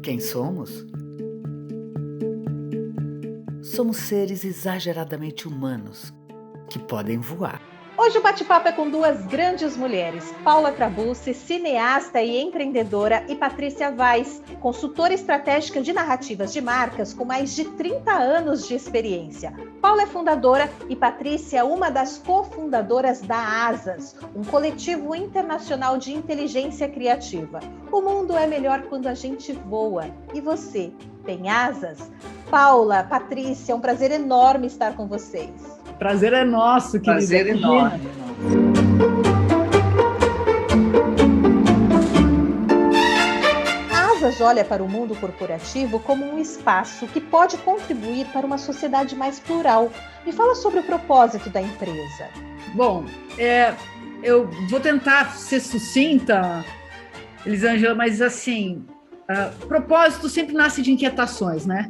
Quem somos? Somos seres exageradamente humanos que podem voar. Hoje o bate-papo é com duas grandes mulheres, Paula Trabuzzi, cineasta e empreendedora, e Patrícia Weiss, consultora estratégica de narrativas de marcas com mais de 30 anos de experiência. Paula é fundadora e Patrícia uma das cofundadoras da Asas, um coletivo internacional de inteligência criativa. O mundo é melhor quando a gente voa. E você, tem asas? Paula, Patrícia, é um prazer enorme estar com vocês. Prazer é nosso, querida. Prazer enorme. A Asas olha para o mundo corporativo como um espaço que pode contribuir para uma sociedade mais plural. Me fala sobre o propósito da empresa. Bom, eu vou tentar ser sucinta, Elisângela, mas assim, propósito sempre nasce de inquietações, né?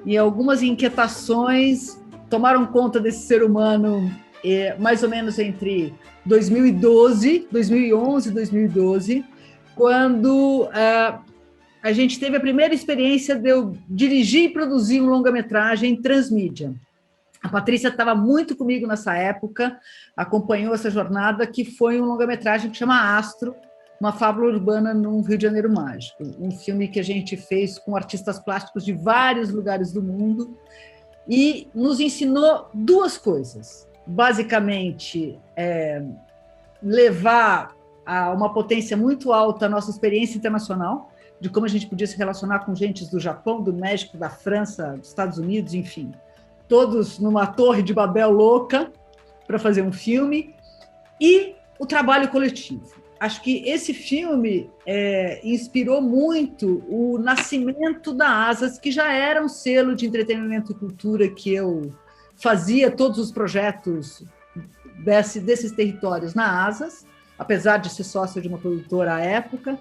E algumas inquietações tomaram conta desse ser humano mais ou menos entre 2011 e 2012, quando a gente teve a primeira experiência de eu dirigir e produzir um longa-metragem transmídia. A Patrícia estava muito comigo nessa época, acompanhou essa jornada, que foi um longa-metragem que chama Astro, uma fábula urbana no Rio de Janeiro Mágico, um filme que a gente fez com artistas plásticos de vários lugares do mundo, e nos ensinou duas coisas. Basicamente, levar a uma potência muito alta a nossa experiência internacional, de como a gente podia se relacionar com gente do Japão, do México, da França, dos Estados Unidos, enfim, todos numa torre de Babel louca para fazer um filme, e o trabalho coletivo. Acho que esse filme inspirou muito o nascimento da Asas, que já era um selo de entretenimento e cultura que eu fazia todos os projetos desses territórios na Asas, apesar de ser sócio de uma produtora à época.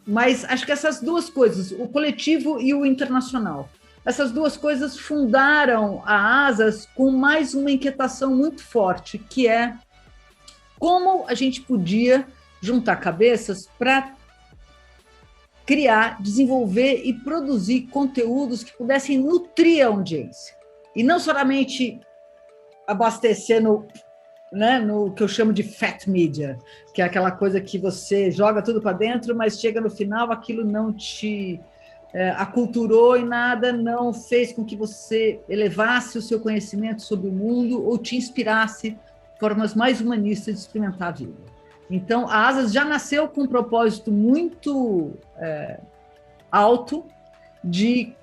Mas acho que essas duas coisas, o coletivo e o internacional, essas duas coisas fundaram a Asas com mais uma inquietação muito forte, que é como a gente podia juntar cabeças para criar, desenvolver e produzir conteúdos que pudessem nutrir a audiência. E não somente abastecer no que eu chamo de fat media, que é aquela coisa que você joga tudo para dentro, mas chega no final, aquilo não te aculturou e nada, não fez com que você elevasse o seu conhecimento sobre o mundo ou te inspirasse formas mais humanistas de experimentar a vida. Então, a Asas já nasceu com um propósito muito alto de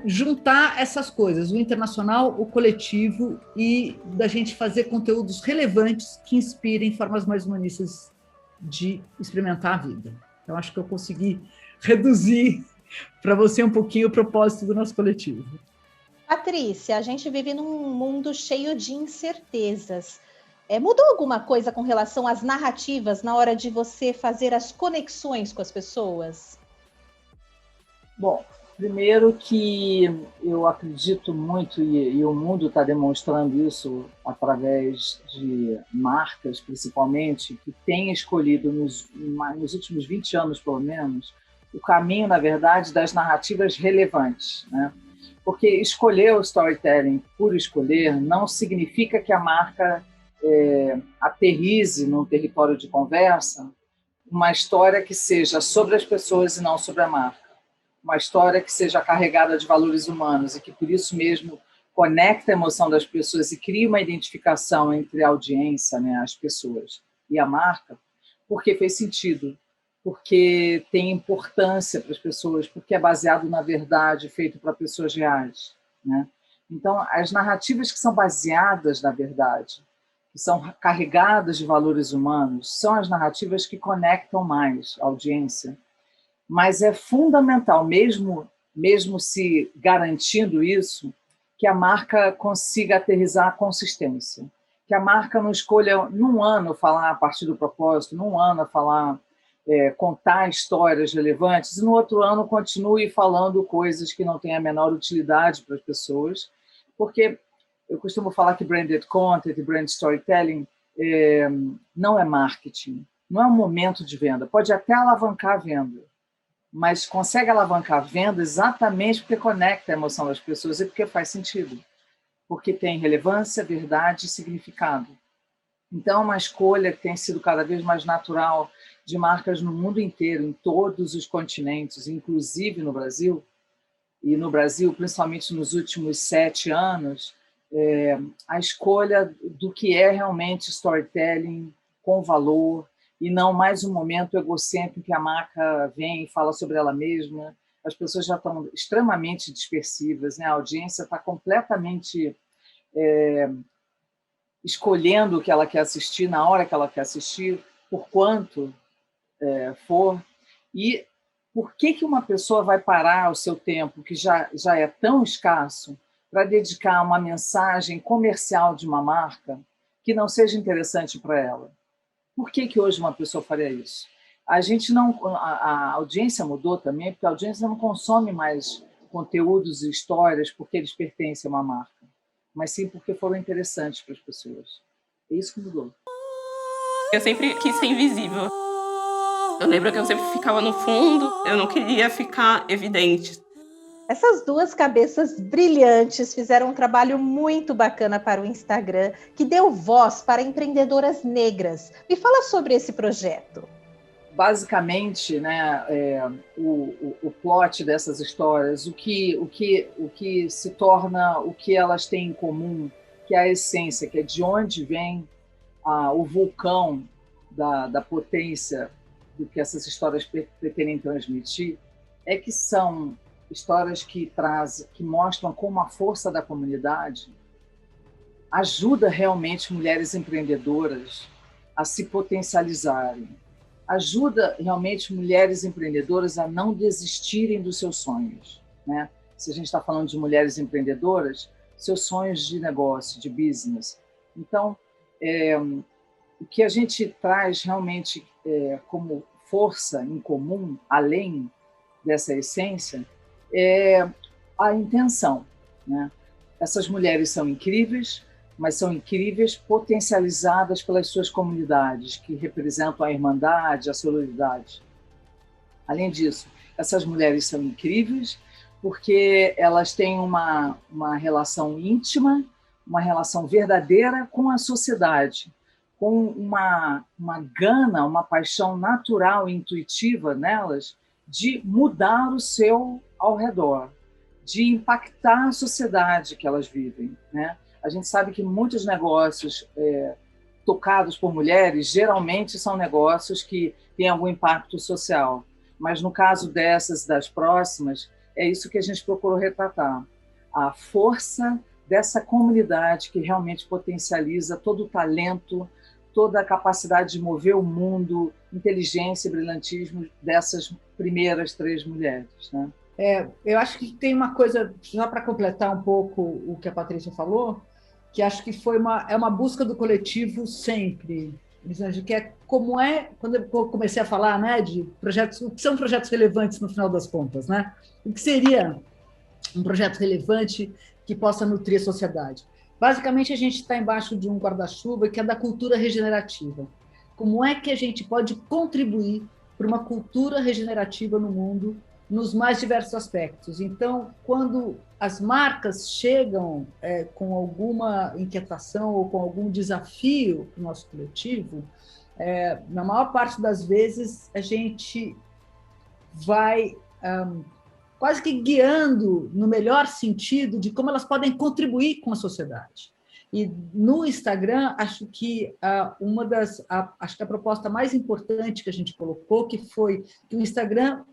juntar essas coisas, o internacional, o coletivo, e da gente fazer conteúdos relevantes que inspirem formas mais humanistas de experimentar a vida. Então, acho que eu consegui reduzir para você um pouquinho o propósito do nosso coletivo. Patrícia, a gente vive num mundo cheio de incertezas. Mudou alguma coisa com relação às narrativas na hora de você fazer as conexões com as pessoas? Bom, primeiro que eu acredito muito, e o mundo está demonstrando isso através de marcas, principalmente, que têm escolhido nos últimos 20 anos, pelo menos, o caminho, na verdade, das narrativas relevantes, né? Porque escolher o storytelling por escolher não significa que a marca aterrize num território de conversa uma história que seja sobre as pessoas e não sobre a marca. Uma história que seja carregada de valores humanos e que, por isso mesmo, conecta a emoção das pessoas e cria uma identificação entre a audiência, né, as pessoas, e a marca, porque fez sentido, porque tem importância para as pessoas, porque é baseado na verdade, feito para pessoas reais, né? Então, as narrativas que são baseadas na verdade, que são carregadas de valores humanos, são as narrativas que conectam mais a audiência. Mas é fundamental, mesmo se garantindo isso, que a marca consiga aterrissar a consistência. Que a marca não escolha, num ano, falar a partir do propósito, num ano, falar, contar histórias relevantes, e no outro ano continue falando coisas que não têm a menor utilidade para as pessoas, porque eu costumo falar que branded content e brand storytelling não é marketing, não é um momento de venda, pode até alavancar a venda, mas consegue alavancar a venda exatamente porque conecta a emoção das pessoas e porque faz sentido, porque tem relevância, verdade e significado. Então, é uma escolha que tem sido cada vez mais natural de marcas no mundo inteiro, em todos os continentes, inclusive no Brasil. E no Brasil, principalmente nos últimos 7 anos, a escolha do que é realmente storytelling com valor, e não mais um momento egocêntrico que a marca vem e fala sobre ela mesma. As pessoas já estão extremamente dispersivas, né? A audiência está completamente escolhendo o que ela quer assistir, na hora que ela quer assistir, por quanto for. E por que uma pessoa vai parar o seu tempo, que já é tão escasso, para dedicar uma mensagem comercial de uma marca que não seja interessante para ela? Por que hoje uma pessoa faria isso? A gente não, a audiência mudou também, porque a audiência não consome mais conteúdos e histórias porque eles pertencem a uma marca, mas sim porque foram interessantes para as pessoas. É isso que mudou. Eu sempre quis ser invisível. Eu lembro que eu sempre ficava no fundo, eu não queria ficar evidente. Essas duas cabeças brilhantes fizeram um trabalho muito bacana para o Instagram, que deu voz para empreendedoras negras. Me fala sobre esse projeto. Basicamente, né, o plot dessas histórias, o que se torna, o que elas têm em comum, que é a essência, que é de onde vem o vulcão da potência do que essas histórias pretendem transmitir, é que são histórias que mostram como a força da comunidade ajuda realmente mulheres empreendedoras a se potencializarem, ajuda realmente mulheres empreendedoras a não desistirem dos seus sonhos, né? Se a gente está falando de mulheres empreendedoras, seus sonhos de negócio, de business. Então, o que a gente traz realmente como força em comum, além dessa essência, é a intenção, né? Essas mulheres são incríveis, mas são incríveis potencializadas pelas suas comunidades, que representam a irmandade, a sororidade. Além disso, essas mulheres são incríveis porque elas têm uma relação íntima, uma relação verdadeira com a sociedade, com uma gana, uma paixão natural e intuitiva nelas de mudar o seu ao redor, de impactar a sociedade que elas vivem, né? A gente sabe que muitos negócios tocados por mulheres geralmente são negócios que têm algum impacto social, mas no caso das próximas, é isso que a gente procurou retratar, a força dessa comunidade que realmente potencializa todo o talento, toda a capacidade de mover o mundo, inteligência e brilhantismo dessas primeiras 3 mulheres, né? Eu acho que tem uma coisa, só para completar um pouco o que a Patrícia falou, que acho que é uma busca do coletivo sempre, que é como quando eu comecei a falar, né, de projetos, o que são projetos relevantes no final das contas, né? O que seria um projeto relevante que possa nutrir a sociedade? Basicamente, a gente está embaixo de um guarda-chuva que é da cultura regenerativa. Como é que a gente pode contribuir para uma cultura regenerativa no mundo, nos mais diversos aspectos? Então, quando as marcas chegam com alguma inquietação ou com algum desafio para o nosso coletivo, na maior parte das vezes a gente vai quase que guiando no melhor sentido de como elas podem contribuir com a sociedade. E no Instagram, acho que acho que a proposta mais importante que a gente colocou, que foi que o Instagram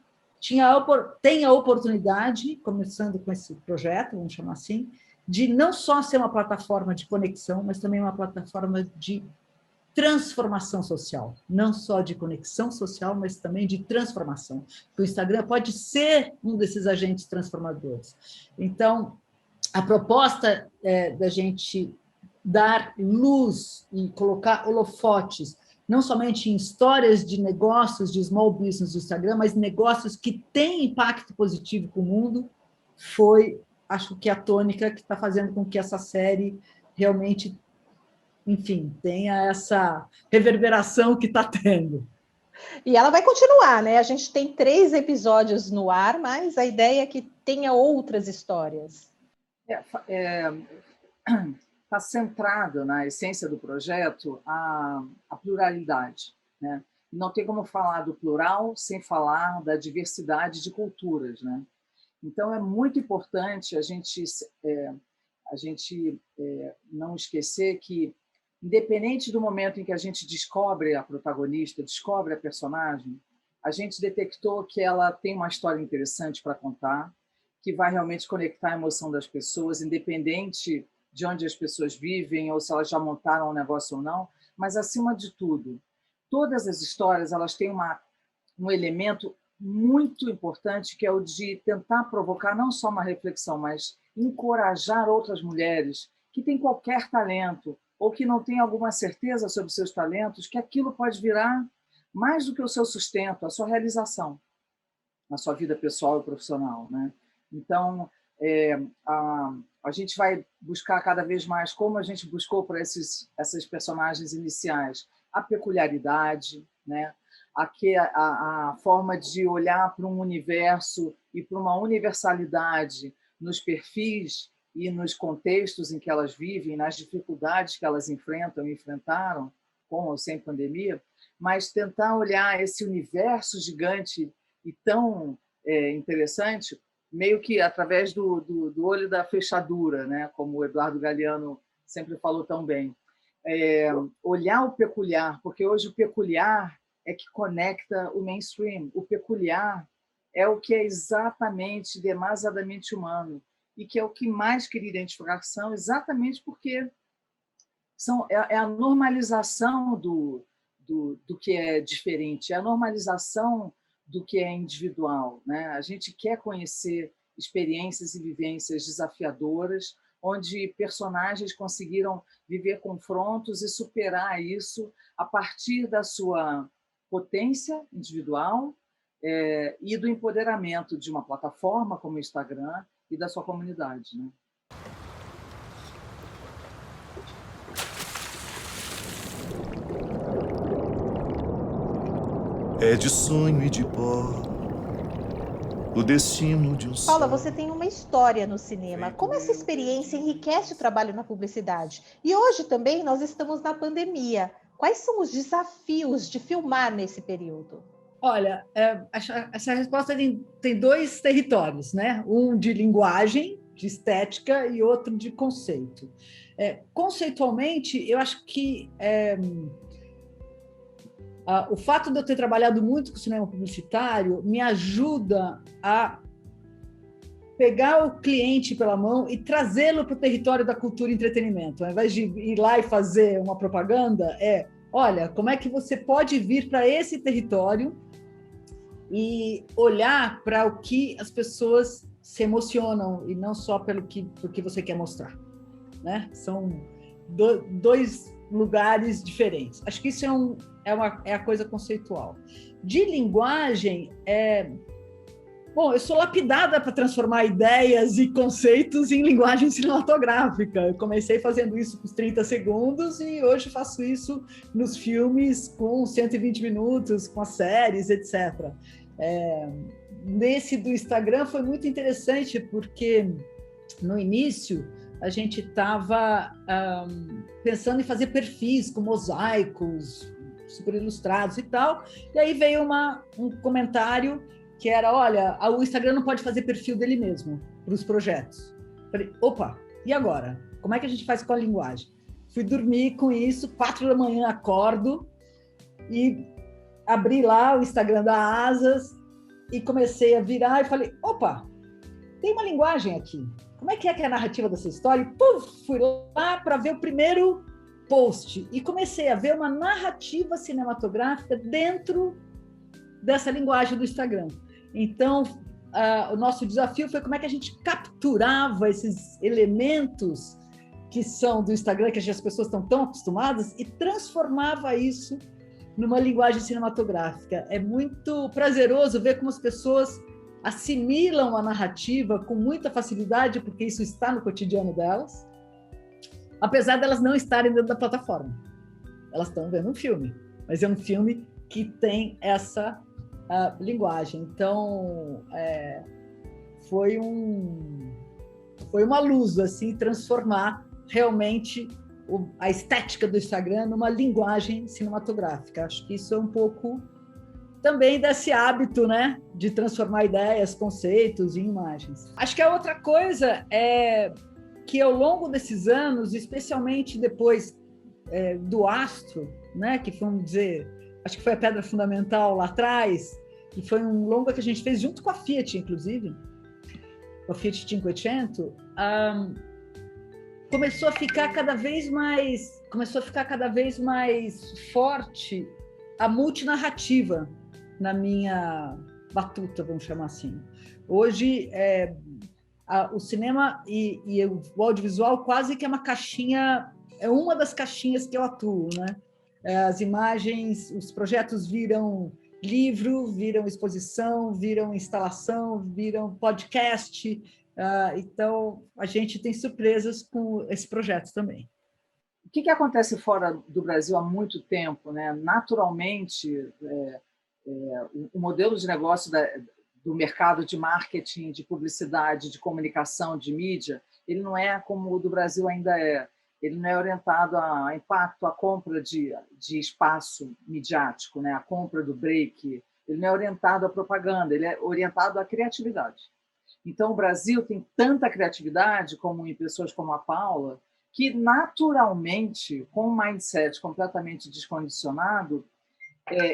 tem a oportunidade, começando com esse projeto, vamos chamar assim, de não só ser uma plataforma de conexão, mas também uma plataforma de transformação social, não só de conexão social, mas também de transformação. O Instagram pode ser um desses agentes transformadores. Então, a proposta da gente dar luz e colocar holofotes, não somente em histórias de negócios, de small business do Instagram, mas negócios que têm impacto positivo com o mundo, foi, acho que a tônica que está fazendo com que essa série realmente, enfim, tenha essa reverberação que está tendo. E ela vai continuar, né? A gente tem 3 episódios no ar, mas a ideia é que tenha outras histórias. Está centrado na essência do projeto a pluralidade, né? Não tem como falar do plural sem falar da diversidade de culturas, né? Então é muito importante a gente não esquecer que, independente do momento em que a gente descobre a protagonista, descobre a personagem, a gente detectou que ela tem uma história interessante para contar, que vai realmente conectar a emoção das pessoas, independente de onde as pessoas vivem ou se elas já montaram um negócio ou não, mas, acima de tudo, todas as histórias elas têm um elemento muito importante, que é o de tentar provocar não só uma reflexão, mas encorajar outras mulheres que têm qualquer talento ou que não têm alguma certeza sobre seus talentos, que aquilo pode virar mais do que o seu sustento, a sua realização na sua vida pessoal e profissional, né? Então, a gente vai buscar cada vez mais, como a gente buscou para essas personagens iniciais, a peculiaridade, né? A forma de olhar para um universo e para uma universalidade nos perfis e nos contextos em que elas vivem, nas dificuldades que elas enfrentam e enfrentaram, com ou sem pandemia, mas tentar olhar esse universo gigante e tão interessante, meio que através do olho da fechadura, né? Como o Eduardo Galeano sempre falou tão bem. Olhar o peculiar, porque hoje o peculiar é que conecta o mainstream. O peculiar é o que é exatamente, demasiadamente humano, e que é o que mais cria identificação, exatamente porque é a normalização do que é diferente, é a normalização do que é individual, né? A gente quer conhecer experiências e vivências desafiadoras, onde personagens conseguiram viver confrontos e superar isso a partir da sua potência individual e do empoderamento de uma plataforma como o Instagram e da sua comunidade, né? É de sonho e de pó o destino de um sonho. Paula, você tem uma história no cinema. Como essa experiência enriquece o trabalho na publicidade? E hoje também nós estamos na pandemia. Quais são os desafios de filmar nesse período? Olha, essa resposta tem 2 territórios, né? Um de linguagem, de estética, e outro de conceito. Conceitualmente, eu acho que o fato de eu ter trabalhado muito com cinema publicitário me ajuda a pegar o cliente pela mão e trazê-lo para o território da cultura e entretenimento. Ao invés de ir lá e fazer uma propaganda, olha, como é que você pode vir para esse território e olhar para o que as pessoas se emocionam e não só pelo que você quer mostrar, né? São 2 lugares diferentes. Acho que isso é a coisa conceitual. De linguagem, bom, eu sou lapidada para transformar ideias e conceitos em linguagem cinematográfica. Eu comecei fazendo isso com os 30 segundos e hoje faço isso nos filmes com 120 minutos, com as séries, etc. Nesse do Instagram foi muito interessante porque, no início, a gente estava pensando em fazer perfis com mosaicos super ilustrados e tal, e aí veio um comentário que era, olha, o Instagram não pode fazer perfil dele mesmo para os projetos. Falei, opa, e agora? Como é que a gente faz com a linguagem? Fui dormir com isso, 4 da manhã acordo e abri lá o Instagram da Asas e comecei a virar e falei, opa, tem uma linguagem aqui. Como é que é a narrativa dessa história? E puf, fui lá para ver o primeiro post e comecei a ver uma narrativa cinematográfica dentro dessa linguagem do Instagram. Então, o nosso desafio foi como é que a gente capturava esses elementos que são do Instagram, que as pessoas estão tão acostumadas, e transformava isso numa linguagem cinematográfica. É muito prazeroso ver como as pessoas assimilam a narrativa com muita facilidade, porque isso está no cotidiano delas, apesar delas não estarem dentro da plataforma. Elas estão vendo um filme, mas é um filme que tem essa linguagem. Então, foi uma luz, assim, transformar realmente a estética do Instagram numa linguagem cinematográfica. Acho que isso é um pouco também desse hábito, né, de transformar ideias, conceitos em imagens. Acho que a outra coisa é que ao longo desses anos, especialmente depois do Astro, né, que vamos dizer, acho que foi a pedra fundamental lá atrás, que foi um longa que a gente fez junto com a Fiat, inclusive, com a Fiat 500, começou a ficar cada vez mais forte a multinarrativa na minha batuta, vamos chamar assim. Hoje, o cinema e o audiovisual quase que é uma caixinha, é uma das caixinhas que eu atuo, né? As imagens, os projetos viram livro, viram exposição, viram instalação, viram podcast. Então, a gente tem surpresas com esse projeto também. O que acontece fora do Brasil há muito tempo, né? Naturalmente, o modelo de negócio do mercado de marketing, de publicidade, de comunicação, de mídia, ele não é como o do Brasil ainda é. Ele não é orientado a impacto, a compra de espaço midiático, né? A compra do break. Ele não é orientado à propaganda, ele é orientado à criatividade. Então, o Brasil tem tanta criatividade, como em pessoas como a Paula, que naturalmente, com um mindset completamente descondicionado,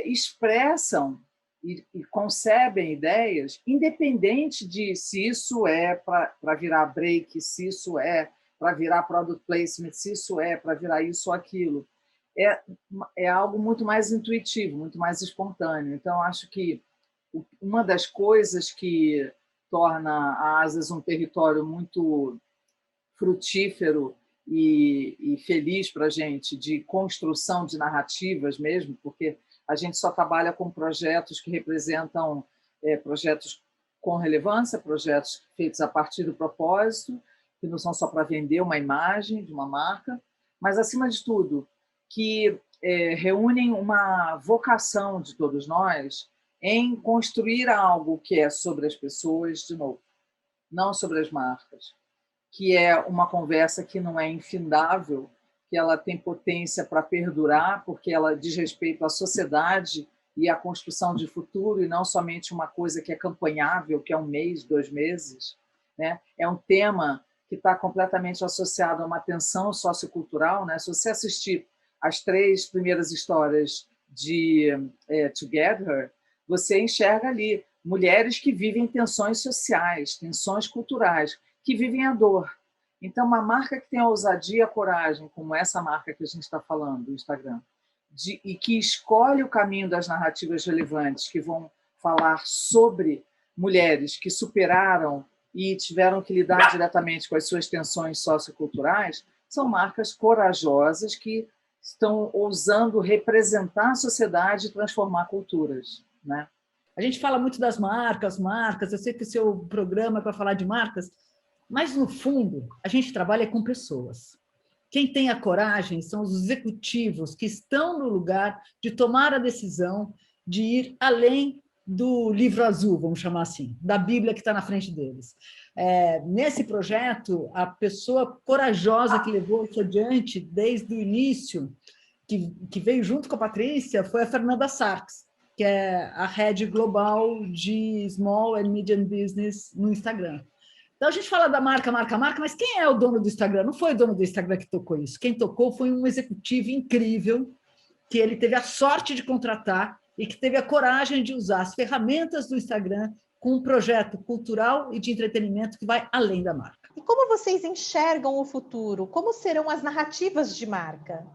expressam e concebem ideias, independente de se isso é para virar break, se isso é para virar product placement, se isso é para virar isso ou aquilo. É algo muito mais intuitivo, muito mais espontâneo. Então, acho que uma das coisas que torna a Asas um território muito frutífero e feliz para a gente, de construção de narrativas mesmo, porque a gente só trabalha com projetos que representam projetos com relevância, projetos feitos a partir do propósito, que não são só para vender uma imagem de uma marca, mas, acima de tudo, que reúnem uma vocação de todos nós em construir algo que é sobre as pessoas, de novo, não sobre as marcas, que é uma conversa que não é infindável, que ela tem potência para perdurar, porque ela diz respeito à sociedade e à construção de futuro, e não somente uma coisa que é campanhável, que é 1 mês, 2 meses. Né? É um tema que está completamente associado a uma tensão sociocultural. Né? Se você assistir as 3 primeiras histórias de Together, você enxerga ali mulheres que vivem tensões sociais, tensões culturais, que vivem a dor. Então, uma marca que tem a ousadia e a coragem, como essa marca que a gente está falando, do Instagram, e que escolhe o caminho das narrativas relevantes, que vão falar sobre mulheres que superaram e tiveram que lidar diretamente com as suas tensões socioculturais, são marcas corajosas que estão ousando representar a sociedade e transformar culturas. Né? A gente fala muito das marcas, eu sei que o seu programa é para falar de marcas, mas, no fundo, a gente trabalha com pessoas. Quem tem a coragem são os executivos que estão no lugar de tomar a decisão de ir além do livro azul, vamos chamar assim, da Bíblia que está na frente deles. Nesse projeto, a pessoa corajosa que levou isso adiante desde o início, que veio junto com a Patrícia, foi a Fernanda Sarks, que é a Head Global de Small and Medium Business no Instagram. Então, a gente fala da marca, mas quem é o dono do Instagram? Não foi o dono do Instagram que tocou isso. Quem tocou foi um executivo incrível, que ele teve a sorte de contratar e que teve a coragem de usar as ferramentas do Instagram com um projeto cultural e de entretenimento que vai além da marca. E como vocês enxergam o futuro? Como serão as narrativas de marca?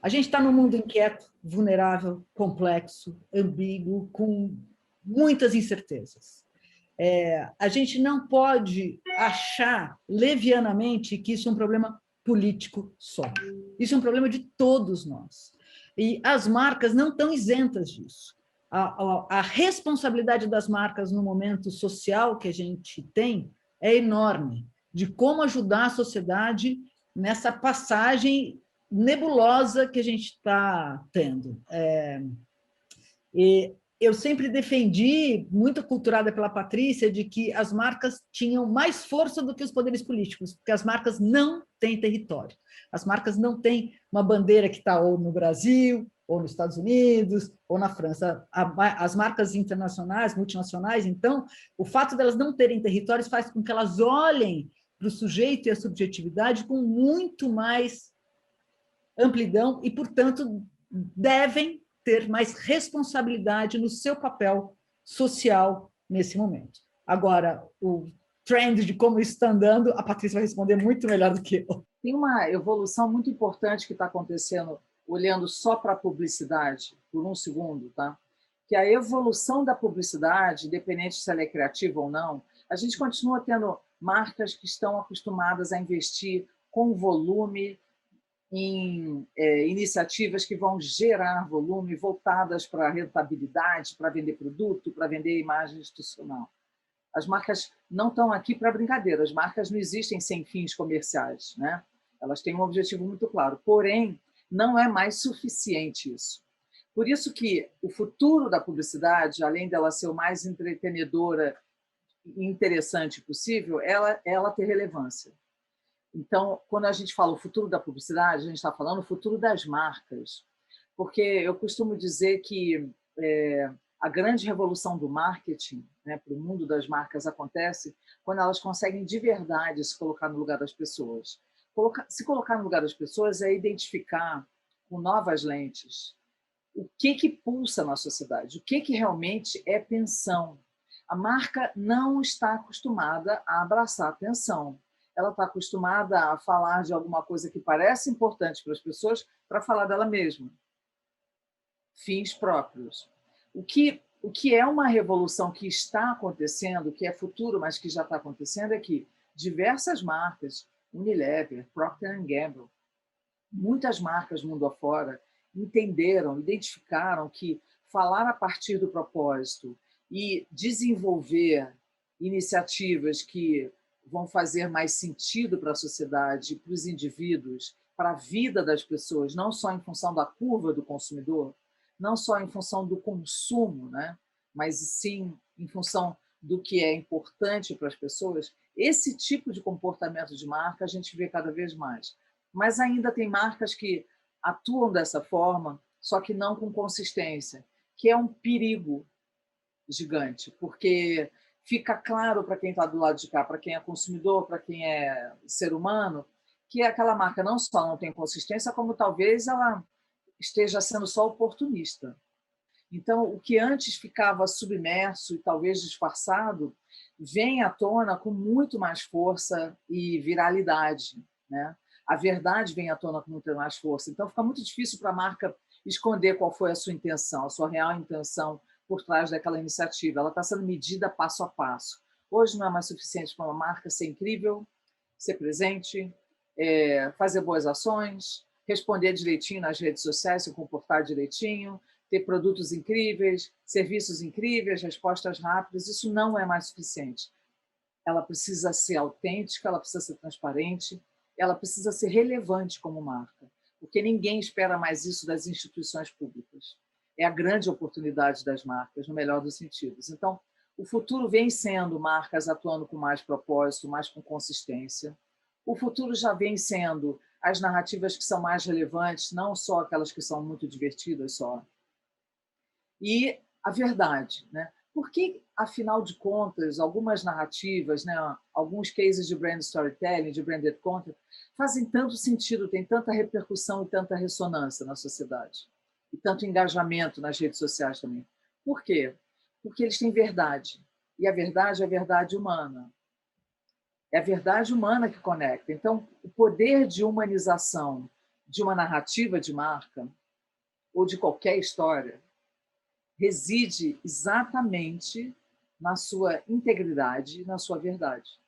A gente está num mundo inquieto, vulnerável, complexo, ambíguo, com muitas incertezas. A gente não pode achar levianamente que isso é um problema político só. Isso é um problema de todos nós. E as marcas não estão isentas disso. A responsabilidade das marcas no momento social que a gente tem é enorme, de como ajudar a sociedade nessa passagem nebulosa que a gente está tendo. E eu sempre defendi, muito culturada pela Patrícia, de que as marcas tinham mais força do que os poderes políticos, porque as marcas não têm território. As marcas não têm uma bandeira que está ou no Brasil, ou nos Estados Unidos, ou na França. As marcas internacionais, multinacionais, então, o fato delas não terem territórios faz com que elas olhem para o sujeito e a subjetividade com muito mais amplidão e, portanto, devem ter mais responsabilidade no seu papel social nesse momento. Agora, o trend de como isso está andando, a Patrícia vai responder muito melhor do que eu. Tem uma evolução muito importante que está acontecendo, olhando só para a publicidade, por um segundo, tá? Que a evolução da publicidade, independente se ela é criativa ou não, a gente continua tendo marcas que estão acostumadas a investir com volume em iniciativas que vão gerar volume, voltadas para a rentabilidade, para vender produto, para vender imagem institucional. As marcas não estão aqui para brincadeira, as marcas não existem sem fins comerciais, né? Elas têm um objetivo muito claro, porém, não é mais suficiente isso. Por isso que o futuro da publicidade, além dela ser o mais entretenedora e interessante possível, ela ter relevância. Então, quando a gente fala o futuro da publicidade, a gente está falando o futuro das marcas, porque eu costumo dizer que a grande revolução do marketing, né, para o mundo das marcas acontece quando elas conseguem de verdade se colocar no lugar das pessoas. Se colocar no lugar das pessoas é identificar com novas lentes o que pulsa na sociedade, o que realmente é tensão. A marca não está acostumada a abraçar a tensão. Ela está acostumada a falar de alguma coisa que parece importante para as pessoas para falar dela mesma. Fins próprios. O que é uma revolução que está acontecendo, que é futuro, mas que já está acontecendo, é que diversas marcas, Unilever, Procter & Gamble, muitas marcas mundo afora, entenderam, identificaram que falar a partir do propósito e desenvolver iniciativas que vão fazer mais sentido para a sociedade, para os indivíduos, para a vida das pessoas, não só em função da curva do consumidor, não só em função do consumo, né? Mas sim em função do que é importante para as pessoas, esse tipo de comportamento de marca a gente vê cada vez mais. Mas ainda tem marcas que atuam dessa forma, só que não com consistência, que é um perigo gigante, porque fica claro para quem está do lado de cá, para quem é consumidor, para quem é ser humano, que aquela marca não só não tem consistência, como talvez ela esteja sendo só oportunista. Então, o que antes ficava submerso e talvez disfarçado, vem à tona com muito mais força e viralidade, né? A verdade vem à tona com muito mais força. Então, fica muito difícil para a marca esconder qual foi a sua intenção, a sua real intenção por trás daquela iniciativa. Ela está sendo medida passo a passo. Hoje não é mais suficiente para uma marca ser incrível, ser presente, fazer boas ações, responder direitinho nas redes sociais, se comportar direitinho, ter produtos incríveis, serviços incríveis, respostas rápidas. Isso não é mais suficiente. Ela precisa ser autêntica, ela precisa ser transparente, ela precisa ser relevante como marca, porque ninguém espera mais isso das instituições públicas. É a grande oportunidade das marcas, no melhor dos sentidos. Então, o futuro vem sendo marcas atuando com mais propósito, mais com consistência. O futuro já vem sendo as narrativas que são mais relevantes, não só aquelas que são muito divertidas só. E a verdade, né? Porque, afinal de contas, algumas narrativas, né, alguns cases de brand storytelling, de branded content, fazem tanto sentido, têm tanta repercussão e tanta ressonância na sociedade. E tanto engajamento nas redes sociais também. Por quê? Porque eles têm verdade. E a verdade é a verdade humana. É a verdade humana que conecta. Então, o poder de humanização de uma narrativa de marca ou de qualquer história reside exatamente na sua integridade, na sua verdade.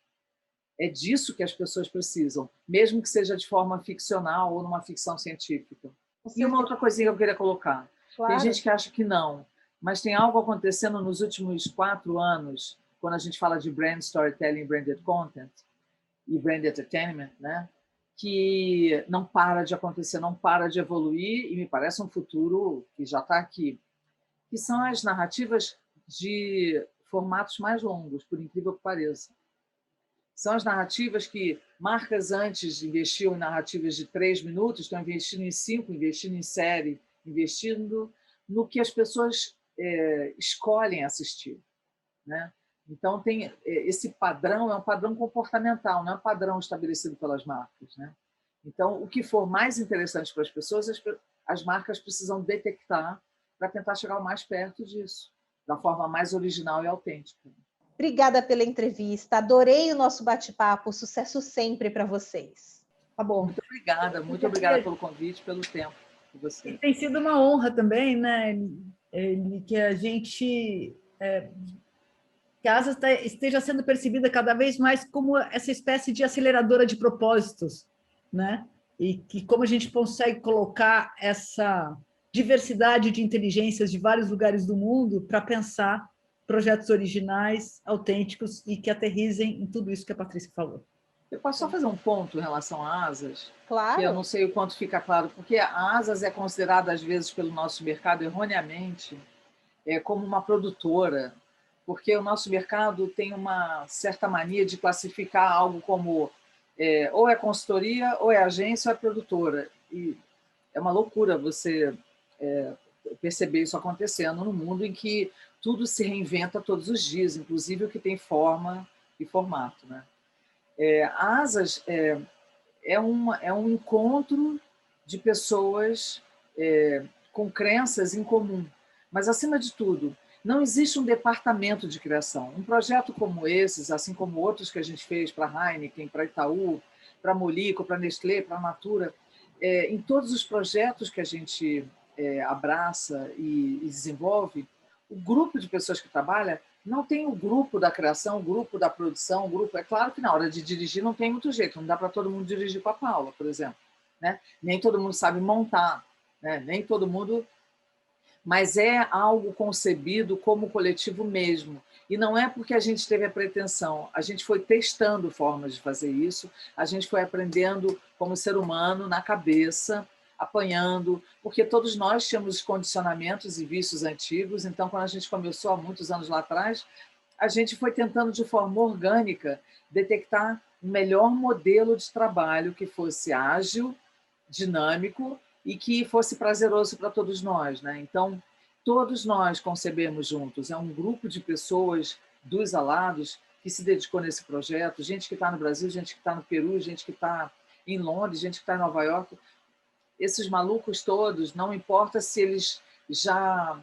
É disso que as pessoas precisam, mesmo que seja de forma ficcional ou numa ficção científica. E uma outra coisinha que eu queria colocar. Claro. Tem gente que acha que não, mas tem algo acontecendo nos últimos 4 anos, quando a gente fala de brand storytelling, branded content e brand entertainment, né? Que não para de acontecer, não para de evoluir, e me parece um futuro que já está aqui, que são as narrativas de formatos mais longos, por incrível que pareça. São as narrativas que marcas antes investiam em narrativas de 3 minutos, estão investindo em 5, investindo em série, investindo no que as pessoas escolhem assistir, né? Então, tem esse padrão, é um padrão comportamental, não é um padrão estabelecido pelas marcas, né? Então, o que for mais interessante para as pessoas, as marcas precisam detectar para tentar chegar o mais perto disso, da forma mais original e autêntica. Obrigada pela entrevista, adorei o nosso bate-papo, sucesso sempre para vocês. Tá bom. Muito obrigada pelo convite, pelo tempo de você. Tem sido uma honra também, né, que a gente... que a Asas esteja sendo percebida cada vez mais como essa espécie de aceleradora de propósitos, né? E que como a gente consegue colocar essa diversidade de inteligências de vários lugares do mundo para pensar projetos originais, autênticos e que aterrizem em tudo isso que a Patrícia falou. Eu posso só fazer um ponto em relação a Asas? Claro. Que eu não sei o quanto fica claro, porque a Asas é considerada, às vezes, pelo nosso mercado, erroneamente, como uma produtora, porque o nosso mercado tem uma certa mania de classificar algo como ou é consultoria, ou é agência, ou é produtora. E é uma loucura você perceber isso acontecendo no mundo em que tudo se reinventa todos os dias, inclusive o que tem forma e formato, né? A Asas é um encontro de pessoas com crenças em comum, mas, acima de tudo, não existe um departamento de criação. Um projeto como esses, assim como outros que a gente fez para a Heineken, para Itaú, para a Molico, para a Nestlé, para a Natura, em todos os projetos que a gente abraça e desenvolve, o grupo de pessoas que trabalha não tem o grupo da criação, o grupo da produção, o grupo... É claro que na hora de dirigir não tem muito jeito, não dá para todo mundo dirigir com a Paula, por exemplo, né? Nem todo mundo sabe montar, né? Nem todo mundo... Mas é algo concebido como coletivo mesmo. E não é porque a gente teve a pretensão, a gente foi testando formas de fazer isso, a gente foi aprendendo como ser humano, na cabeça, apanhando, porque todos nós tínhamos condicionamentos e vícios antigos, então, quando a gente começou há muitos anos lá atrás, a gente foi tentando, de forma orgânica, detectar um melhor modelo de trabalho que fosse ágil, dinâmico e que fosse prazeroso para todos nós, né? Então, todos nós concebemos juntos, é um grupo de pessoas dos alados que se dedicou nesse projeto, gente que está no Brasil, gente que está no Peru, gente que está em Londres, gente que está em Nova York. Esses malucos todos, não importa se eles já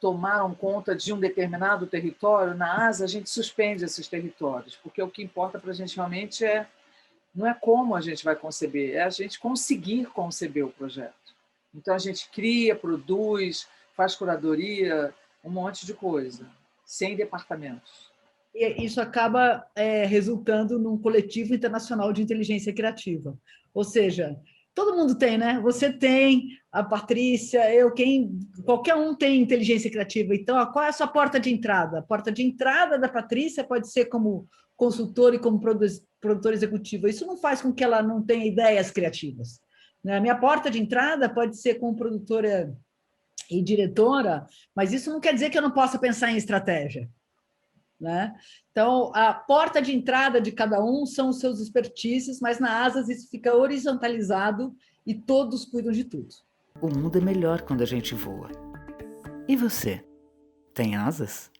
tomaram conta de um determinado território, na ASA a gente suspende esses territórios, porque o que importa para a gente realmente não é como a gente vai conceber, é a gente conseguir conceber o projeto. Então a gente cria, produz, faz curadoria, um monte de coisa, sem departamentos. E isso acaba resultando num coletivo internacional de inteligência criativa. Ou seja, todo mundo tem, né? Você tem, a Patrícia, qualquer um tem inteligência criativa. Então, qual é a sua porta de entrada? A porta de entrada da Patrícia pode ser como consultor e como produtor executivo. Isso não faz com que ela não tenha ideias criativas, né? A minha porta de entrada pode ser como produtora e diretora, mas isso não quer dizer que eu não possa pensar em estratégia, né? Então, a porta de entrada de cada um são os seus expertises, mas na Asas isso fica horizontalizado e todos cuidam de tudo. O mundo é melhor quando a gente voa. E você? Tem asas?